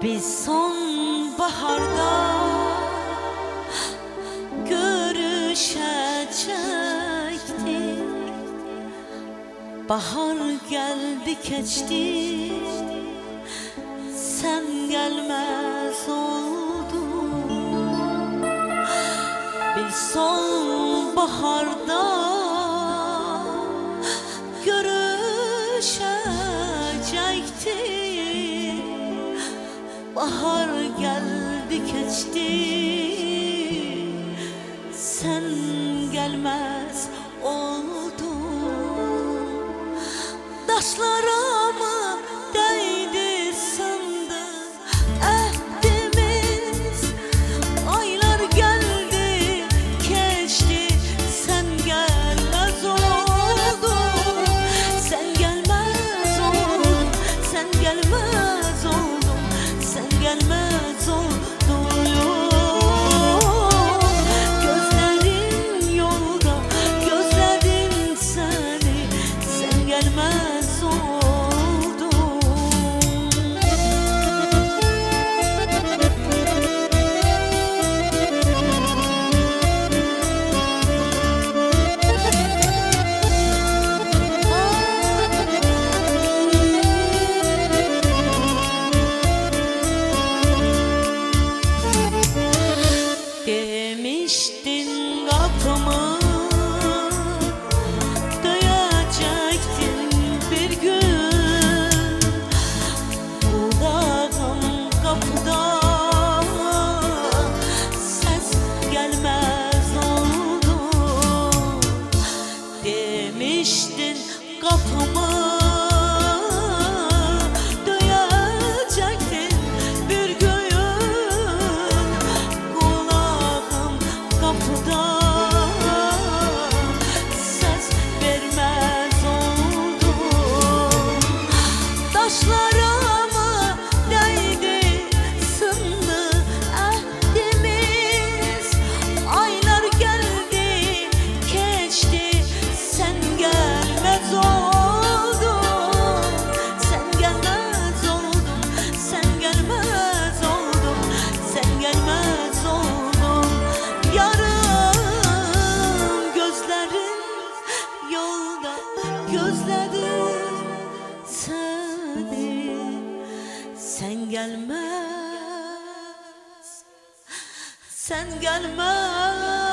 Biz sonbaharda görüşecektik. Bahar geldi geçti, sen gelmez oldun. Biz sonbaharda görüşecektik. Bahar geldi geçti, sen gelmez oldun. Taşlara mı değdi sındı ehdimiz? Aylar geldi geçti, sen gelmez oldun. Sen gelmez oldun, sen gelmez oldun, sen gelmez oldun. Gözlerin yolda, gözlerin seni, sen gelmez oldun. Demiştin kapımı döyecektin bir gün. Kulağım kapıda, ses gelmez oldu. Demiştin kapımı döyecektin bir gün. Kapıda ses vermez oldum. Taşlara mı değdi sındı ehdimiz? Aylar geldi geçti, sen gelmez oldun. Sen gelmez oldun, sen gelmez oldun, sen gelmez oldun. Yarım gözlerin yolda, gözlerin seni, sen gelmez, sen gelmez.